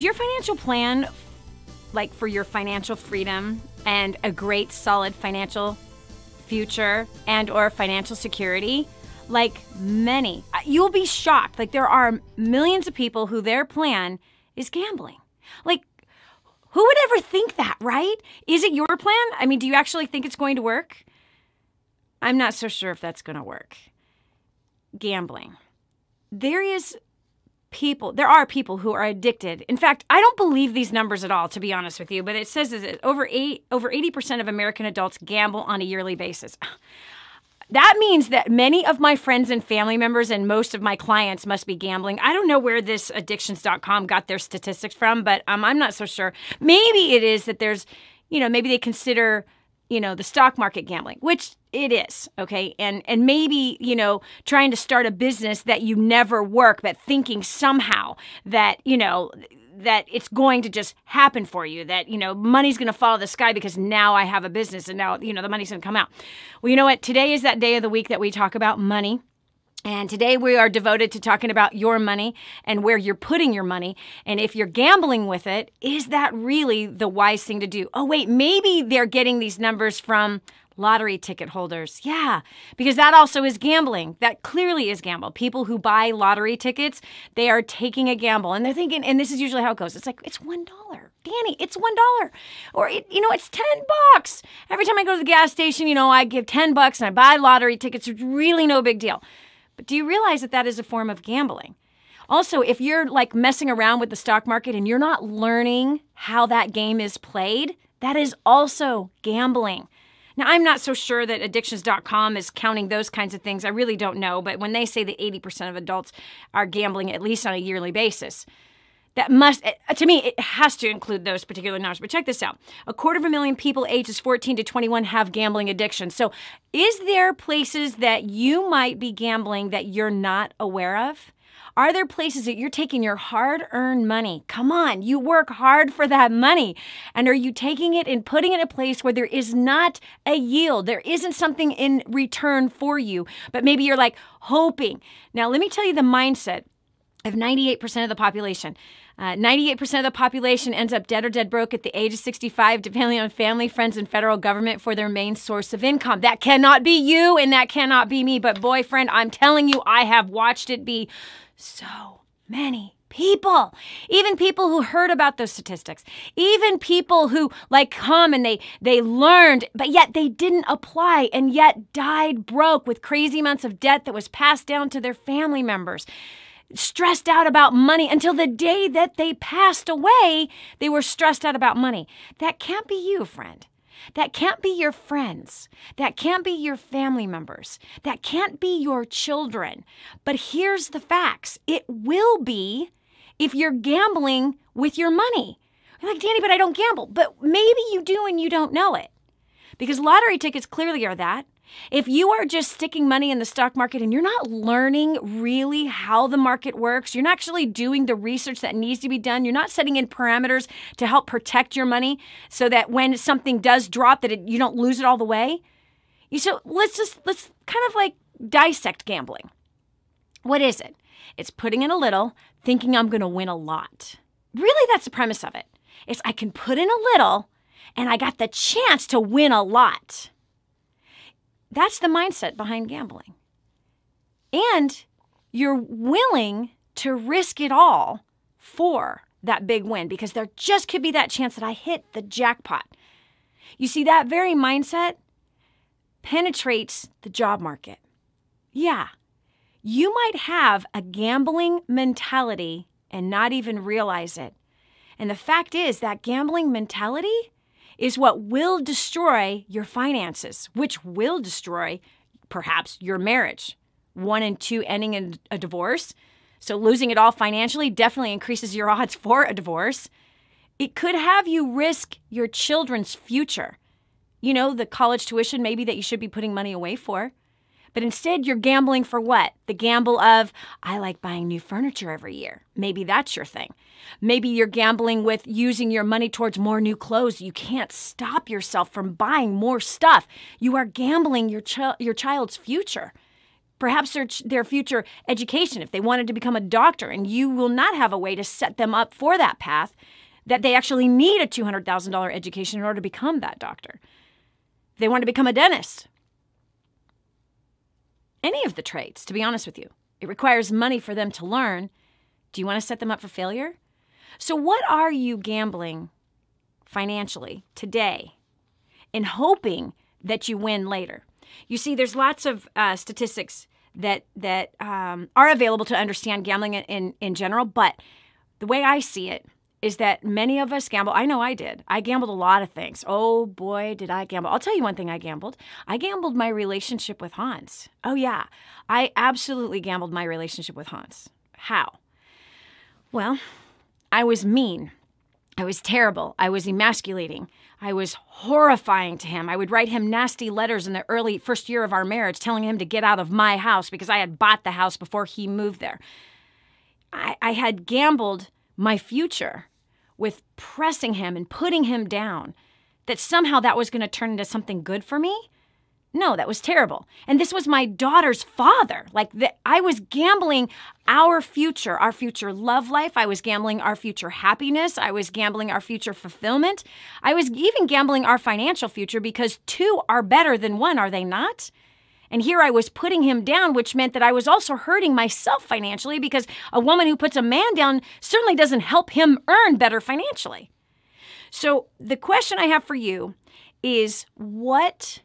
Your financial plan, like for your financial freedom and a great solid financial future and or financial security, like many, you'll be shocked. Like there are millions of people who their plan is gambling. Like who would ever think that, right? Is it your plan? I mean, do you actually think it's going to work? I'm not so sure if that's going to work. Gambling. There are people who are addicted. In fact, I don't believe these numbers at all, to be honest with you, but it says that over 80% of American adults gamble on a yearly basis. That means that many of my friends and family members and most of my clients must be gambling. I don't know where this addictions.com got their statistics from, but I'm not so sure. Maybe it is that there's, maybe they consider, the stock market gambling, which it is, okay? And maybe, trying to start a business that you never work, but thinking somehow that, that it's going to just happen for you, that, money's going to fall out of the sky because now I have a business and now, the money's going to come out. Well, you know what? Today is that day of the week that we talk about money. And today we are devoted to talking about your money and where you're putting your money. And if you're gambling with it, is that really the wise thing to do? Oh, wait, maybe they're getting these numbers from lottery ticket holders. Yeah, because that also is gambling. That clearly is gamble. People who buy lottery tickets, they are taking a gamble. And they're thinking, and this is usually how it goes. It's like, it's $1. Danny, it's $1. Or, it's $10. Every time I go to the gas station, I give $10 and I buy lottery tickets. It's really no big deal. But do you realize that that is a form of gambling? Also, if you're like messing around with the stock market and you're not learning how that game is played, that is also gambling. Now, I'm not so sure that addictions.com is counting those kinds of things. I really don't know. But when they say that 80% of adults are gambling at least on a yearly basis, that must, to me, it has to include those particular numbers. But check this out. 250,000 people ages 14 to 21 have gambling addiction. So is there places that you might be gambling that you're not aware of? Are there places that you're taking your hard-earned money? Come on, you work hard for that money. And are you taking it and putting it in a place where there is not a yield? There isn't something in return for you, but maybe you're like hoping. Now, let me tell you the mindset of 98% of the population. 98% of the population ends up dead or dead broke at the age of 65, depending on family, friends, and federal government for their main source of income. That cannot be you and that cannot be me. But boyfriend, I'm telling you, I have watched it be so many people, even people who heard about those statistics, even people who come and they learned, but yet they didn't apply and yet died broke with crazy amounts of debt that was passed down to their family members. Stressed out about money until the day that they passed away, they were stressed out about money. That can't be you, friend. That can't be your friends. That can't be your family members. That can't be your children. But here's the facts. It will be if you're gambling with your money. You're like, Danny, but I don't gamble. But maybe you do and you don't know it. Because lottery tickets clearly are that. If you are just sticking money in the stock market and you're not learning really how the market works, you're not actually doing the research that needs to be done, you're not setting in parameters to help protect your money so that when something does drop that you don't lose it all the way. So let's kind of like dissect gambling. What is it? It's putting in a little, thinking I'm going to win a lot. Really, that's the premise of it. It's I can put in a little and I got the chance to win a lot. That's the mindset behind gambling. And you're willing to risk it all for that big win because there just could be that chance that I hit the jackpot. You see, that very mindset penetrates the job market. Yeah, you might have a gambling mentality and not even realize it. And the fact is that gambling mentality is what will destroy your finances, which will destroy perhaps your marriage. 1 and 2 ending in a divorce. So losing it all financially definitely increases your odds for a divorce. It could have you risk your children's future. The college tuition maybe that you should be putting money away for. But instead, you're gambling for what? The gamble of, I like buying new furniture every year. Maybe that's your thing. Maybe you're gambling with using your money towards more new clothes. You can't stop yourself from buying more stuff. You are gambling your child's future. perhaps their future education, if they wanted to become a doctor, and you will not have a way to set them up for that path, that they actually need a $200,000 education in order to become that doctor. If they want to become a dentist, any of the trades, to be honest with you, it requires money for them to learn. Do you want to set them up for failure? So what are you gambling financially today in hoping that you win later? You see, there's lots of statistics that are available to understand gambling in general, but the way I see it is that many of us gamble. I know I did. I gambled a lot of things. Oh boy, did I gamble. I'll tell you one thing I gambled. I gambled my relationship with Hans. Oh yeah, I absolutely gambled my relationship with Hans. How? Well, I was mean. I was terrible. I was emasculating. I was horrifying to him. I would write him nasty letters in the early first year of our marriage telling him to get out of my house because I had bought the house before he moved there. I had gambled my future with pressing him and putting him down, that somehow that was going to turn into something good for me. No, that was terrible. And this was my daughter's father. I was gambling our future love life. I was gambling our future happiness. I was gambling our future fulfillment. I was even gambling our financial future, because two are better than one, are they not? And here I was putting him down, which meant that I was also hurting myself financially, because a woman who puts a man down certainly doesn't help him earn better financially. So the question I have for you is, what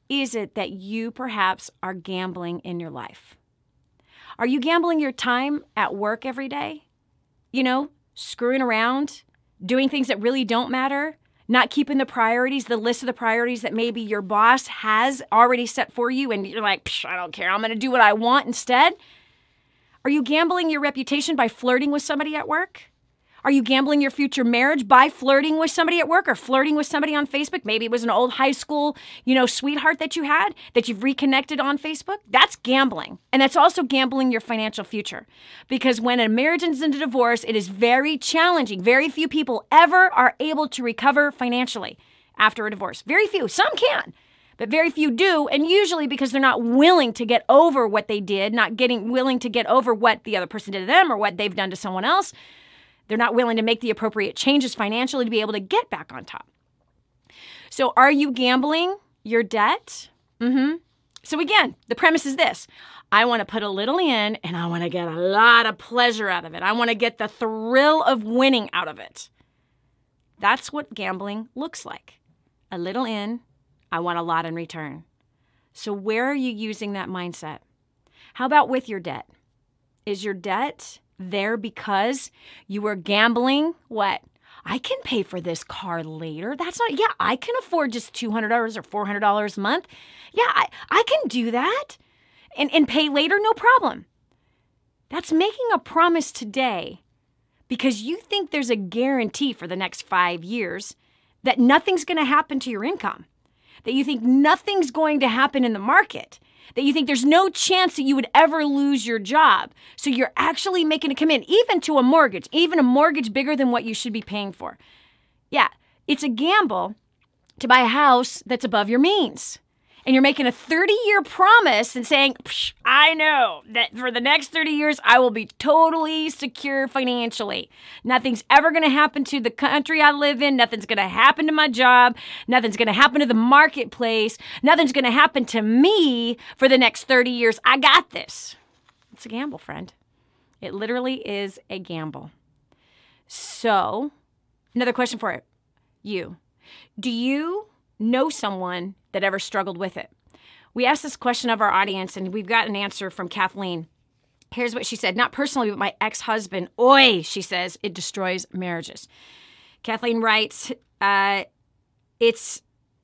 is it that you perhaps are gambling in your life? Are you gambling your time at work every day? You know, screwing around, doing things that really don't matter, not keeping the priorities, the list of the priorities that maybe your boss has already set for you, and you're like, I don't care, I'm going to do what I want instead? Are you gambling your reputation by flirting with somebody at work? Are you gambling your future marriage by flirting with somebody at work or flirting with somebody on Facebook? Maybe it was an old high school, sweetheart that you had that you've reconnected on Facebook. That's gambling. And that's also gambling your financial future. Because when a marriage ends in a divorce, it is very challenging. Very few people ever are able to recover financially after a divorce. Very few. Some can, but very few do. And usually because they're not willing to get over what they did, willing to get over what the other person did to them or what they've done to someone else. They're not willing to make the appropriate changes financially to be able to get back on top. So are you gambling your debt? So again, the premise is this. I want to put a little in and I want to get a lot of pleasure out of it. I want to get the thrill of winning out of it. That's what gambling looks like. A little in, I want a lot in return. So where are you using that mindset? How about with your debt? Is your debt there because you were gambling what? I can pay for this car later. I can afford just $200 or $400 a month. Yeah, I can do that and pay later, no problem. That's making a promise today because you think there's a guarantee for the next 5 years that nothing's going to happen to your income, that you think nothing's going to happen in the market, that you think there's no chance that you would ever lose your job. So you're actually making a commitment, even to a mortgage, even a mortgage bigger than what you should be paying for. Yeah, it's a gamble to buy a house that's above your means. And you're making a 30-year promise and saying, I know that for the next 30 years, I will be totally secure financially. Nothing's ever going to happen to the country I live in. Nothing's going to happen to my job. Nothing's going to happen to the marketplace. Nothing's going to happen to me for the next 30 years. I got this. It's a gamble, friend. It literally is a gamble. So, another question for you. Do you know someone that ever struggled with it? We asked this question of our audience, and we've got an answer from Kathleen. Here's what she said. Not personally, but my ex-husband. Oi, she says, it destroys marriages. Kathleen writes, it's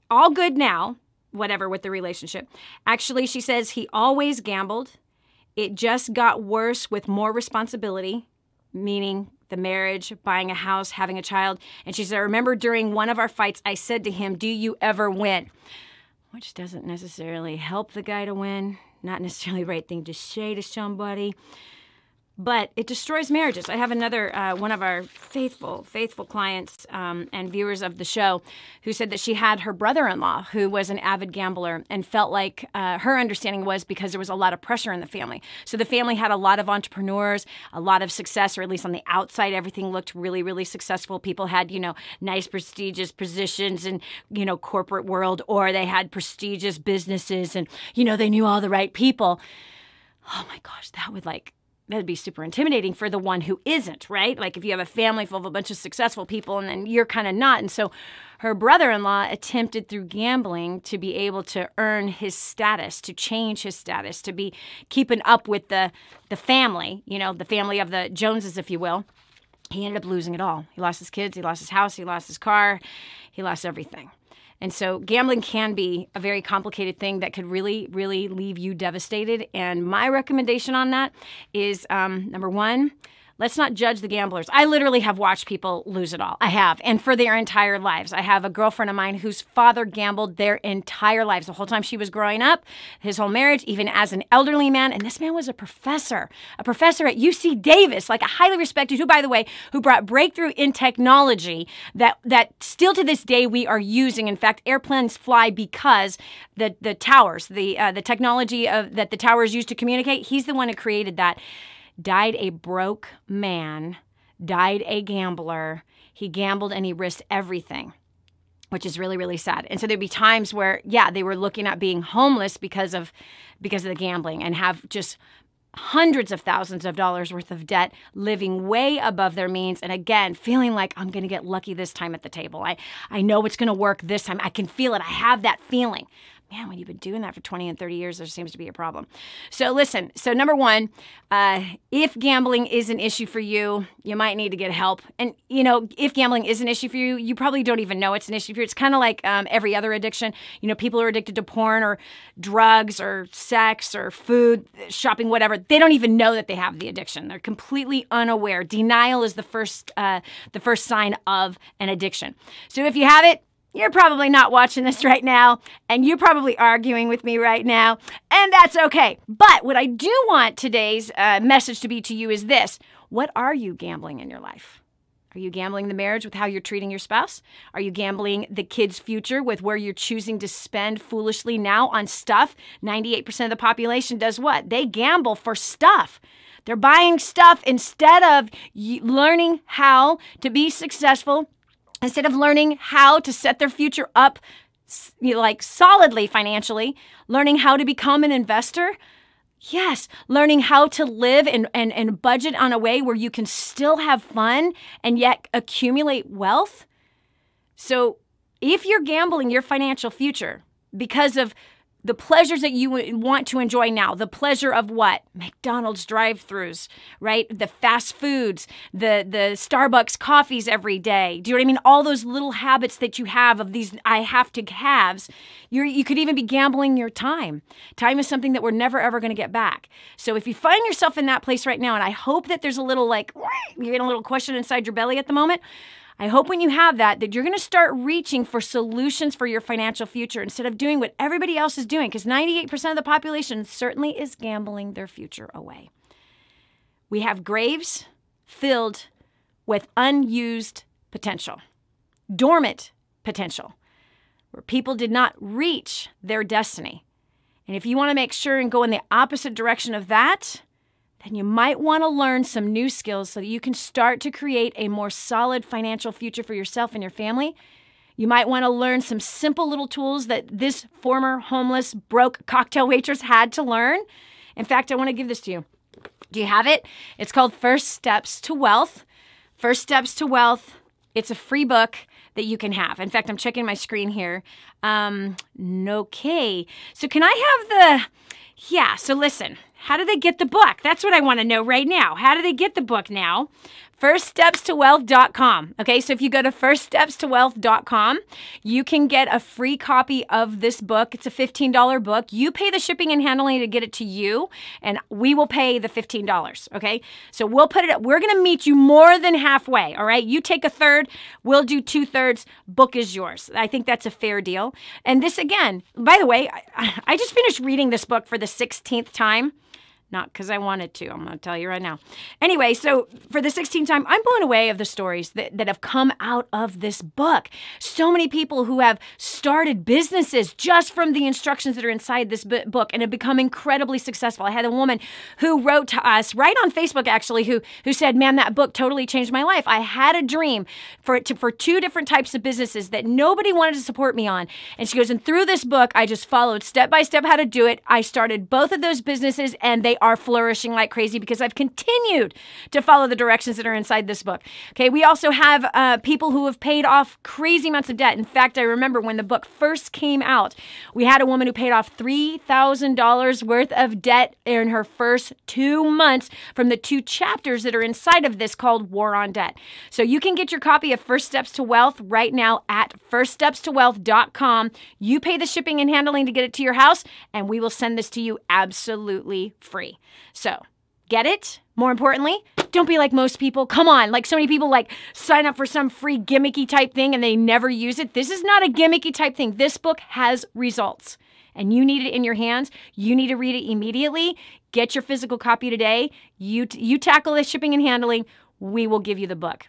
all good now, whatever, with the relationship. Actually, she says, he always gambled. It just got worse with more responsibility, meaning the marriage, buying a house, having a child. And she said, I remember during one of our fights, I said to him, do you ever win? Which doesn't necessarily help the guy to win. Not necessarily the right thing to say to somebody. but it destroys marriages. I have another one of our faithful clients and viewers of the show who said that she had her brother-in-law who was an avid gambler and felt like her understanding was because there was a lot of pressure in the family. So the family had a lot of entrepreneurs, a lot of success, or at least on the outside, everything looked really, really successful. People had, nice prestigious positions in, corporate world, or they had prestigious businesses and, they knew all the right people. Oh my gosh, that'd be super intimidating for the one who isn't, right? Like if you have a family full of a bunch of successful people and then you're kind of not. And so her brother-in-law attempted through gambling to be able to earn his status, to change his status, to be keeping up with the family, the family of the Joneses, if you will. He ended up losing it all. He lost his kids, he lost his house, he lost his car, he lost everything. And so gambling can be a very complicated thing that could really, really leave you devastated. And my recommendation on that is, number one, let's not judge the gamblers. I literally have watched people lose it all. I have. And for their entire lives. I have a girlfriend of mine whose father gambled their entire lives. The whole time she was growing up, his whole marriage, even as an elderly man. And this man was a professor at UC Davis, like a highly respected, who, by the way, who brought breakthrough in technology that still to this day we are using. In fact, airplanes fly because the towers, the technology that the towers use to communicate, he's the one who created that. Died a broke man, died a gambler. He gambled and he risked everything, which is really, really sad. And so there'd be times where, they were looking at being homeless because of the gambling and have just hundreds of thousands of dollars worth of debt, living way above their means. And again, feeling like I'm going to get lucky this time at the table. I know it's going to work this time. I can feel it. I have that feeling. Man, when you've been doing that for 20 and 30 years, there seems to be a problem. So listen, number one, if gambling is an issue for you, you might need to get help. And, if gambling is an issue for you, you probably don't even know it's an issue for you. It's kind of like every other addiction. People who are addicted to porn or drugs or sex or food, shopping, whatever. They don't even know that they have the addiction. They're completely unaware. Denial is the first sign of an addiction. So if you have it, you're probably not watching this right now, and you're probably arguing with me right now, and that's okay. But what I do want today's message to be to you is this. What are you gambling in your life? Are you gambling the marriage with how you're treating your spouse? Are you gambling the kids' future with where you're choosing to spend foolishly now on stuff? 98% of the population does what? They gamble for stuff. They're buying stuff instead of learning how to be successful, instead of learning how to set their future up solidly financially, learning how to become an investor. Yes, learning how to live and budget on a way where you can still have fun and yet accumulate wealth. So if you're gambling your financial future because of the pleasures that you want to enjoy now, the pleasure of what? McDonald's drive-thrus, right? The fast foods, the Starbucks coffees every day. Do you know what I mean? All those little habits that you have of these I have to haves, you could even be gambling your time. Time is something that we're never, ever going to get back. So if you find yourself in that place right now, and I hope that there's a little you're getting a little question inside your belly at the moment, I hope when you have that you're going to start reaching for solutions for your financial future instead of doing what everybody else is doing, because 98% of the population certainly is gambling their future away. We have graves filled with unused potential, dormant potential, where people did not reach their destiny. And if you want to make sure and go in the opposite direction of that, then you might want to learn some new skills so that you can start to create a more solid financial future for yourself and your family. You might want to learn some simple little tools that this former homeless, broke cocktail waitress had to learn. In fact, I want to give this to you. Do you have it? It's called First Steps to Wealth. First Steps to Wealth. It's a free book that you can have. In fact, I'm checking my screen here. Okay. So can I have so listen. How do they get the book? That's what I want to know right now. How do they get the book now? FirstStepsToWealth.com. Okay, so if you go to FirstStepsToWealth.com, you can get a free copy of this book. It's a $15 book. You pay the shipping and handling to get it to you, and we will pay the $15. Okay, so we'll put it up. We're going to meet you more than halfway. All right, you take a third, we'll do 2/3. Book is yours. I think that's a fair deal. And this again, by the way, I just finished reading this book for the 16th time. Not because I wanted to. I'm going to tell you right now. Anyway, so for the 16th time, I'm blown away of the stories that have come out of this book. So many people who have started businesses just from the instructions that are inside this book and have become incredibly successful. I had a woman who wrote to us right on Facebook, actually, who said, man, that book totally changed my life. I had a dream for 2 different types of businesses that nobody wanted to support me on. And she goes, and through this book, I just followed step by step how to do it. I started both of those businesses and they are flourishing like crazy because I've continued to follow the directions that are inside this book. Okay, we also have people who have paid off crazy amounts of debt. In fact, I remember when the book first came out, we had a woman who paid off $3,000 worth of debt in her first 2 months from the 2 chapters that are inside of this called War on Debt. So you can get your copy of First Steps to Wealth right now at firststepstowealth.com. You pay the shipping and handling to get it to your house, and we will send this to you absolutely free. So get it. More importantly, don't be like most people. Come on, like so many people like sign up for some free gimmicky type thing and they never use it. This is not a gimmicky type thing. This book has results and you need it in your hands. You need to read it immediately. Get your physical copy today. You tackle the shipping and handling. We will give you the book.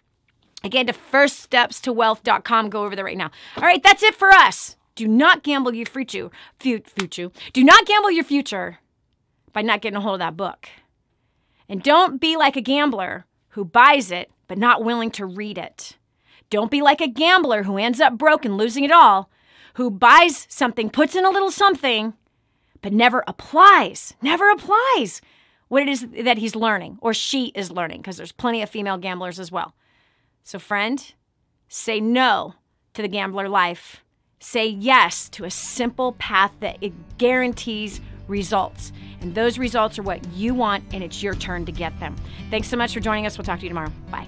Again, to firststepstowealth.com. Go over there right now. All right, that's it for us. Do not gamble your future. Do not gamble your future by not getting a hold of that book. And don't be like a gambler who buys it but not willing to read it. Don't be like a gambler who ends up broke and losing it all, who buys something, puts in a little something, but never applies what it is that he's learning or she is learning, because there's plenty of female gamblers as well. So friend, say no to the gambler life. Say yes to a simple path that it guarantees results. And those results are what you want, and it's your turn to get them. Thanks so much for joining us. We'll talk to you tomorrow. Bye.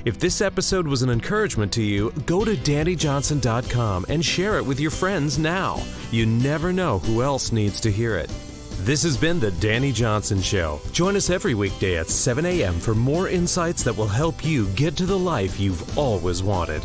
If this episode was an encouragement to you, go to DannyJohnson.com and share it with your friends now. You never know who else needs to hear it. This has been The Danny Johnson Show. Join us every weekday at 7 a.m. for more insights that will help you get to the life you've always wanted.